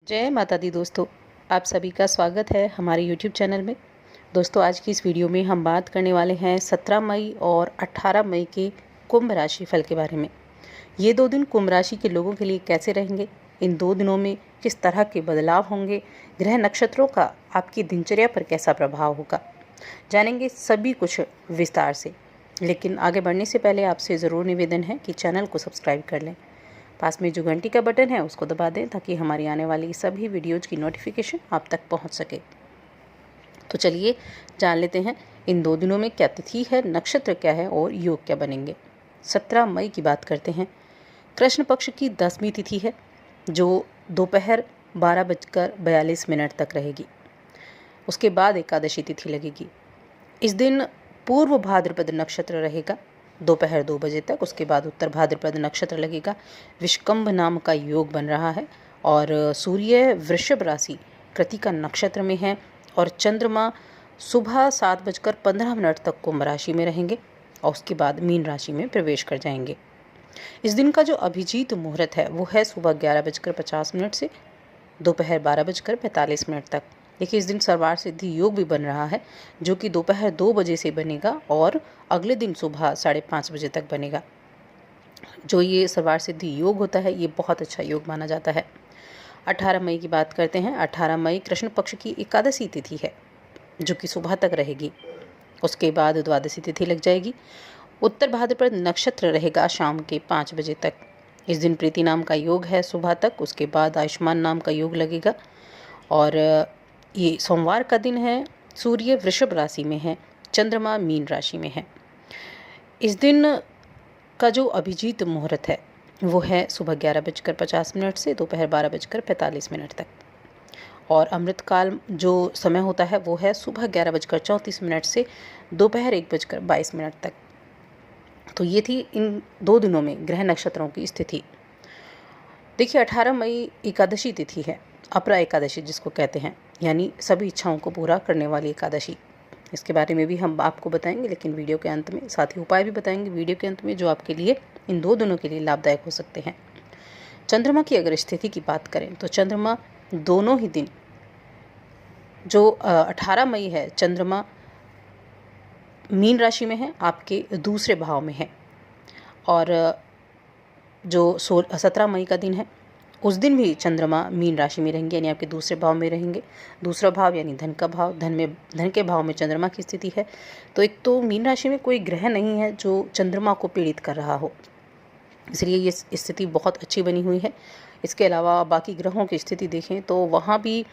जय माता दी दोस्तों, आप सभी का स्वागत है हमारे YouTube चैनल में। दोस्तों, आज की इस वीडियो में हम बात करने वाले हैं 17 मई और 18 मई के कुंभ राशि फल के बारे में। ये 2 दिन कुंभ राशि के लोगों के लिए कैसे रहेंगे, इन 2 दिनों में किस तरह के बदलाव होंगे, ग्रह नक्षत्रों का आपकी दिनचर्या पर कैसा प्रभाव होगा, जानेंगे सभी कुछ विस्तार से। लेकिन आगे बढ़ने से पहले आपसे ज़रूर निवेदन है कि चैनल को सब्सक्राइब कर लें। पास में जो घंटी का बटन है उसको दबा दें ताकि हमारी आने वाली सभी वीडियोज़ की नोटिफिकेशन आप तक पहुंच सके। तो चलिए जान लेते हैं इन 2 दिनों में क्या तिथि है, नक्षत्र क्या है और योग क्या बनेंगे। 17 मई की बात करते हैं। कृष्ण पक्ष की 10वीं तिथि है जो दोपहर 12:42 तक रहेगी। उसके बाद एकादशी तिथि लगेगी। इस दिन पूर्व भाद्रपद नक्षत्र रहेगा दोपहर 2 बजे तक। उसके बाद उत्तर भाद्रपद नक्षत्र लगेगा। विषकंभ नाम का योग बन रहा है और सूर्य वृषभ राशि कृतिका नक्षत्र में है और चंद्रमा सुबह 7:15 तक कुंभ राशि में रहेंगे और उसके बाद मीन राशि में प्रवेश कर जाएंगे। इस दिन का जो अभिजीत मुहूर्त है वो है सुबह 11:50 से दोपहर 12:45 तक। देखिए, इस दिन सर्वार सिद्धि योग भी बन रहा है जो कि दोपहर 2 बजे से बनेगा और अगले दिन सुबह 5:30 बजे तक बनेगा। जो ये सर्वार सिद्धि योग होता है ये बहुत अच्छा योग माना जाता है। 18 मई की बात करते हैं। 18 मई कृष्ण पक्ष की एकादशी तिथि है जो कि सुबह तक रहेगी। उसके बाद द्वादशी तिथि लग जाएगी। उत्तर भाद्रपद नक्षत्र रहेगा शाम के 5 बजे तक। इस दिन प्रीति नाम का योग है सुबह तक। उसके बाद आयुष्मान नाम का योग लगेगा और ये सोमवार का दिन है। सूर्य वृषभ राशि में है, चंद्रमा मीन राशि में है। इस दिन का जो अभिजीत मुहूर्त है वो है सुबह 11:50 से दोपहर 12:45 तक और अमृतकाल जो समय होता है वो है सुबह 11:34 से दोपहर 1:22 तक। तो ये थी इन 2 दिनों में ग्रह नक्षत्रों की स्थिति। देखिए, 18 मई एकादशी तिथि है, अपरा एकादशी जिसको कहते हैं, यानी सभी इच्छाओं को पूरा करने वाली एकादशी। इसके बारे में भी हम आपको बताएंगे, लेकिन वीडियो के अंत में साथ ही उपाय भी बताएंगे वीडियो के अंत में जो आपके लिए इन 2 दिनों के लिए लाभदायक हो सकते हैं। चंद्रमा की अगर स्थिति की बात करें तो चंद्रमा दोनों ही दिन जो 18 मई है चंद्रमा मीन राशि में है, आपके दूसरे भाव में है और जो 17 मई का दिन है उस दिन भी चंद्रमा मीन राशि में रहेंगे, यानी आपके दूसरे भाव में रहेंगे। दूसरा भाव यानी धन का भाव, धन के भाव में चंद्रमा की स्थिति है। तो एक तो मीन राशि में कोई ग्रह नहीं है जो चंद्रमा को पीड़ित कर रहा हो, इसलिए ये स्थिति बहुत अच्छी बनी हुई है। इसके अलावा बाकी ग्रहों की स्थिति देखें तो वहाँ भी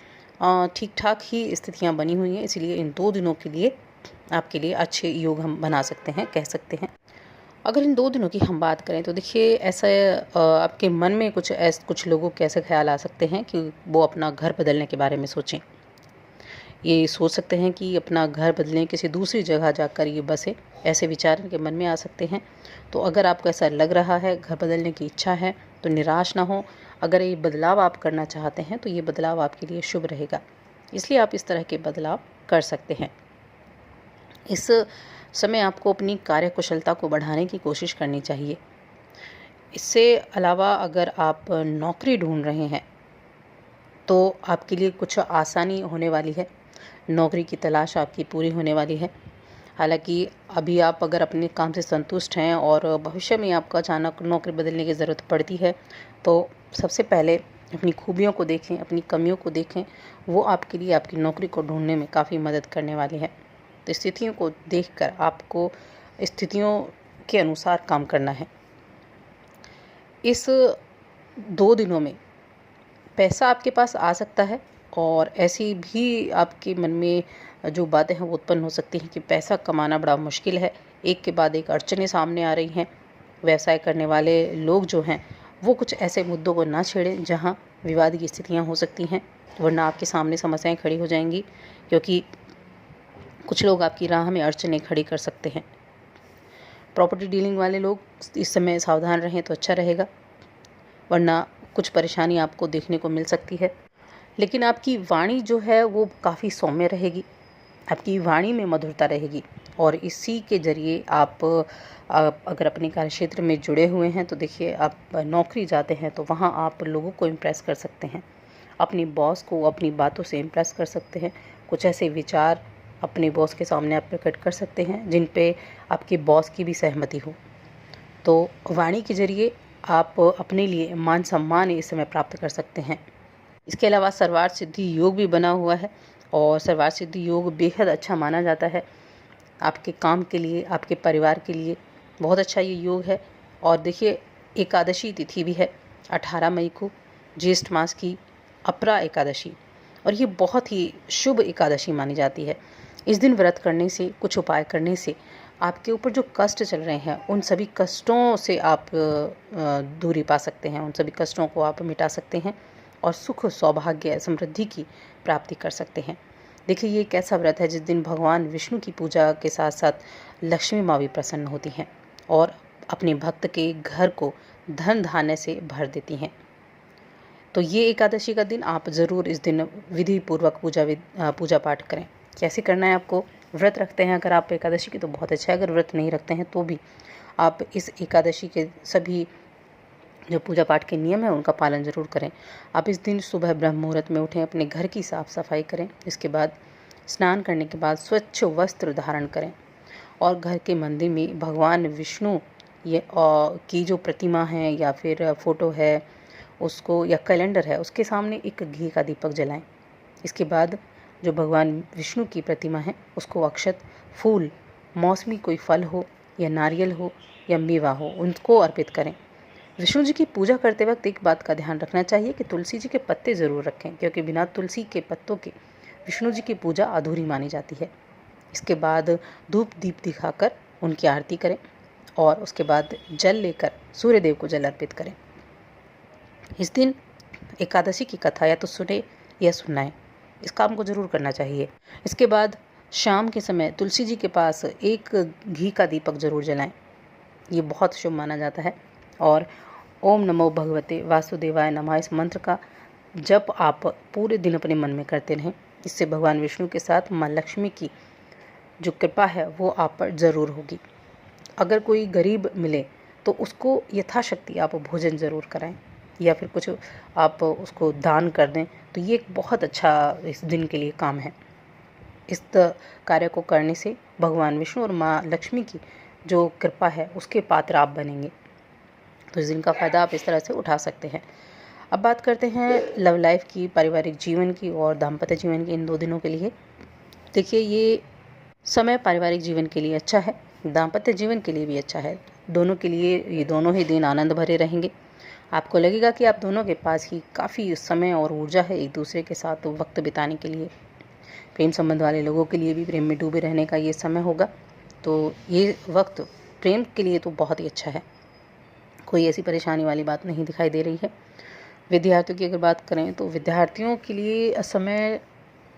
ठीक ठाक ही स्थितियाँ बनी हुई हैं, इसलिए इन 2 दिनों के लिए आपके लिए अच्छे योग हम बना सकते हैं, कह सकते हैं। अगर इन 2 दिनों की हम बात करें तो देखिए, ऐसा आपके मन में कुछ लोगों के ऐसे ख्याल आ सकते हैं कि वो अपना घर बदलने के बारे में सोचें। ये सोच सकते हैं कि अपना घर बदलें, किसी दूसरी जगह जाकर ये बसें, ऐसे विचार इनके मन में आ सकते हैं। तो अगर आपको ऐसा लग रहा है, घर बदलने की इच्छा है, तो निराश ना हो। अगर ये बदलाव आप करना चाहते हैं तो ये बदलाव आपके लिए शुभ रहेगा, इसलिए आप इस तरह के बदलाव कर सकते हैं। इस समय आपको अपनी कार्यकुशलता को बढ़ाने की कोशिश करनी चाहिए। इससे अलावा अगर आप नौकरी ढूंढ रहे हैं तो आपके लिए कुछ आसानी होने वाली है, नौकरी की तलाश आपकी पूरी होने वाली है। हालांकि अभी आप अगर अपने काम से संतुष्ट हैं और भविष्य में आपको अचानक नौकरी बदलने की ज़रूरत पड़ती है तो सबसे पहले अपनी खूबियों को देखें, अपनी कमियों को देखें। वो आपके लिए आपकी नौकरी को ढूंढने में काफ़ी मदद करने वाली है। तो स्थितियों को देखकर आपको स्थितियों के अनुसार काम करना है। इस 2 दिनों में पैसा आपके पास आ सकता है और ऐसी भी आपके मन में जो बातें हैं वो उत्पन्न हो सकती हैं कि पैसा कमाना बड़ा मुश्किल है, एक के बाद एक अड़चनें सामने आ रही हैं। व्यवसाय करने वाले लोग जो हैं वो कुछ ऐसे मुद्दों को ना छेड़ें जहां विवाद की स्थितियां हो सकती हैं, वरना आपके सामने समस्याएं खड़ी हो जाएंगी, क्योंकि कुछ लोग आपकी राह में अड़चनें खड़ी कर सकते हैं। प्रॉपर्टी डीलिंग वाले लोग इस समय सावधान रहें तो अच्छा रहेगा, वरना कुछ परेशानी आपको देखने को मिल सकती है। लेकिन आपकी वाणी जो है वो काफ़ी सौम्य रहेगी, आपकी वाणी में मधुरता रहेगी और इसी के ज़रिए आप अगर अपने कार्यक्षेत्र में जुड़े हुए हैं तो देखिए, आप नौकरी जाते हैं तो वहाँ आप लोगों को इम्प्रेस कर सकते हैं। अपनी बॉस को अपनी बातों से इम्प्रेस कर सकते हैं। कुछ ऐसे विचार अपने बॉस के सामने आप प्रकट कर सकते हैं जिन पे आपके बॉस की भी सहमति हो। तो वाणी के जरिए आप अपने लिए मान सम्मान इस समय प्राप्त कर सकते हैं। इसके अलावा सर्वार्थ सिद्धि योग भी बना हुआ है और सर्वार्थ सिद्धि योग बेहद अच्छा माना जाता है आपके काम के लिए, आपके परिवार के लिए बहुत अच्छा ये योग है। और देखिए, एकादशी तिथि भी है 18 मई को, ज्येष्ठ मास की अपरा एकादशी, और ये बहुत ही शुभ एकादशी मानी जाती है। इस दिन व्रत करने से, कुछ उपाय करने से आपके ऊपर जो कष्ट चल रहे हैं उन सभी कष्टों से आप दूरी पा सकते हैं, उन सभी कष्टों को आप मिटा सकते हैं और सुख, सौभाग्य, समृद्धि की प्राप्ति कर सकते हैं। देखिए, ये एक ऐसा व्रत है जिस दिन भगवान विष्णु की पूजा के साथ साथ लक्ष्मी माँ भी प्रसन्न होती हैं और अपने भक्त के घर को धन धान्य से भर देती हैं। तो ये एकादशी का दिन आप ज़रूर इस दिन विधि पूर्वक पूजा पाठ करें। कैसे करना है आपको? व्रत रखते हैं अगर आप एकादशी की तो बहुत अच्छा है, अगर व्रत नहीं रखते हैं तो भी आप इस एकादशी के सभी जो पूजा पाठ के नियम हैं उनका पालन ज़रूर करें। आप इस दिन सुबह ब्रह्म मुहूर्त में उठें, अपने घर की साफ़ सफाई करें, इसके बाद स्नान करने के बाद स्वच्छ वस्त्र धारण करें और घर के मंदिर में भगवान विष्णु की जो प्रतिमा है या फिर फ़ोटो है उसको, या कैलेंडर है, उसके सामने एक घी का दीपक जलाएं। इसके बाद जो भगवान विष्णु की प्रतिमा है उसको अक्षत, फूल, मौसमी कोई फल हो या नारियल हो या मेवा हो, उनको अर्पित करें। विष्णु जी की पूजा करते वक्त एक बात का ध्यान रखना चाहिए कि तुलसी जी के पत्ते ज़रूर रखें, क्योंकि बिना तुलसी के पत्तों के विष्णु जी की पूजा अधूरी मानी जाती है। इसके बाद धूप दीप दिखाकर उनकी आरती करें और उसके बाद जल लेकर सूर्य देव को जल अर्पित करें। इस दिन एकादशी की कथा या तो सुने या सुनाएं, इस काम को ज़रूर करना चाहिए। इसके बाद शाम के समय तुलसी जी के पास एक घी का दीपक ज़रूर जलाएं, ये बहुत शुभ माना जाता है। और ओम नमो भगवते वासुदेवाय नमः इस मंत्र का जप आप पूरे दिन अपने मन में करते रहें। इससे भगवान विष्णु के साथ माँ लक्ष्मी की जो कृपा है वो आप पर ज़रूर होगी। अगर कोई गरीब मिले तो उसको यथाशक्ति आप भोजन ज़रूर कराएं या फिर कुछ आप उसको दान कर दें, तो ये एक बहुत अच्छा इस दिन के लिए काम है। इस कार्य को करने से भगवान विष्णु और माँ लक्ष्मी की जो कृपा है उसके पात्र आप बनेंगे। तो इस दिन का फ़ायदा आप इस तरह से उठा सकते हैं। अब बात करते हैं लव लाइफ की, पारिवारिक जीवन की और दाम्पत्य जीवन की, इन 2 दिनों के लिए। देखिए, ये समय पारिवारिक जीवन के लिए अच्छा है, दाम्पत्य जीवन के लिए भी अच्छा है। दोनों के लिए ये दोनों ही दिन आनंद भरे रहेंगे। आपको लगेगा कि आप दोनों के पास ही काफ़ी समय और ऊर्जा है एक दूसरे के साथ वक्त बिताने के लिए। प्रेम संबंध वाले लोगों के लिए भी प्रेम में डूबे रहने का ये समय होगा, तो ये वक्त प्रेम के लिए तो बहुत ही अच्छा है। कोई ऐसी परेशानी वाली बात नहीं दिखाई दे रही है। विद्यार्थियों की अगर बात करें तो विद्यार्थियों के लिए समय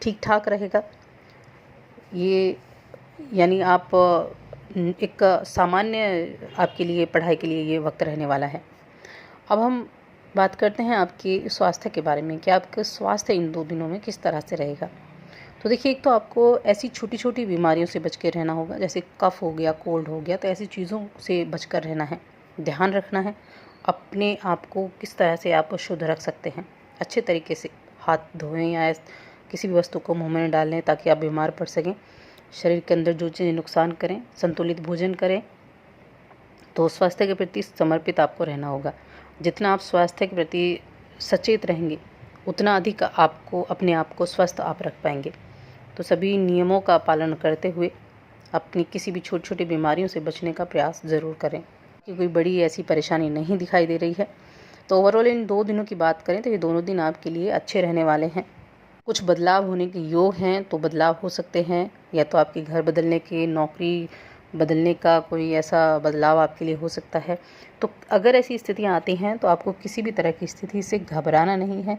ठीक ठाक रहेगा। ये यानी आप एक सामान्य आपके लिए पढ़ाई के लिए ये वक्त रहने वाला है। अब हम बात करते हैं आपके स्वास्थ्य के बारे में कि आपका स्वास्थ्य इन 2 दिनों में किस तरह से रहेगा। तो देखिए, एक तो आपको ऐसी छोटी छोटी बीमारियों से बच के रहना होगा, जैसे कफ हो गया, कोल्ड हो गया, तो ऐसी चीज़ों से बचकर रहना है, ध्यान रखना है अपने आप को किस तरह से आप शुद्ध रख सकते हैं। अच्छे तरीके से हाथ धोएं या किसी भी वस्तु को मुंह में न डालें ताकि आप बीमार पड़ सकें। शरीर के अंदर जो चीज़ें नुकसान करें, संतुलित भोजन करें। तो स्वास्थ्य के प्रति समर्पित आपको रहना होगा। जितना आप स्वास्थ्य के प्रति सचेत रहेंगे उतना अधिक आपको अपने आप को स्वस्थ आप रख पाएंगे। तो सभी नियमों का पालन करते हुए अपनी किसी भी छोटी छोटी बीमारियों से बचने का प्रयास ज़रूर करें, कि कोई बड़ी ऐसी परेशानी नहीं दिखाई दे रही है। तो ओवरऑल इन 2 दिनों की बात करें तो ये दोनों दिन आपके लिए अच्छे रहने वाले हैं। कुछ बदलाव होने के योग हैं, तो बदलाव हो सकते हैं, या तो आपके घर बदलने के, नौकरी बदलने का कोई ऐसा बदलाव आपके लिए हो सकता है। तो अगर ऐसी स्थितियां आती हैं तो आपको किसी भी तरह की स्थिति से घबराना नहीं है।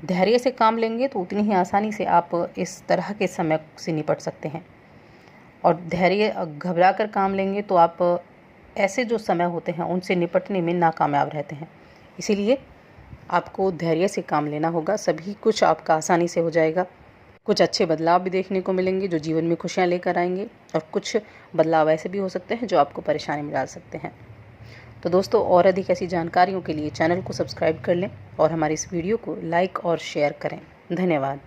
धैर्य से काम लेंगे तो उतनी ही आसानी से आप इस तरह के समय से निपट सकते हैं, और धैर्य घबरा कर काम लेंगे तो आप ऐसे जो समय होते हैं उनसे निपटने में नाकामयाब रहते हैं। इसीलिए आपको धैर्य से काम लेना होगा, सभी कुछ आपका आसानी से हो जाएगा। कुछ अच्छे बदलाव भी देखने को मिलेंगे जो जीवन में खुशियाँ लेकर आएंगे, और कुछ बदलाव ऐसे भी हो सकते हैं जो आपको परेशानी में डाल सकते हैं। तो दोस्तों, और अधिक ऐसी जानकारियों के लिए चैनल को सब्सक्राइब कर लें और हमारी इस वीडियो को लाइक और शेयर करें। धन्यवाद।